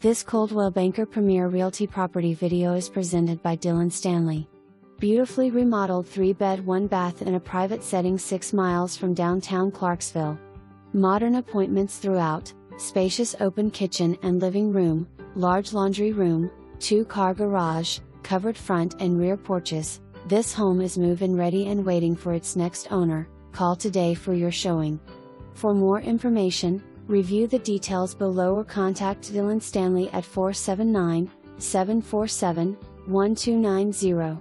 This Coldwell Banker Premier Realty property video is presented by Stanley. Beautifully remodeled 3-bed 1-bath in a private setting 6 miles from downtown Clarksville. Modern appointments throughout, spacious open kitchen and living room, large laundry room, 2-car garage, covered front and rear porches. This home is move-in ready and waiting for its next owner. Call today for your showing. For more information, review the details below or contact Stanley at 479-747-1290.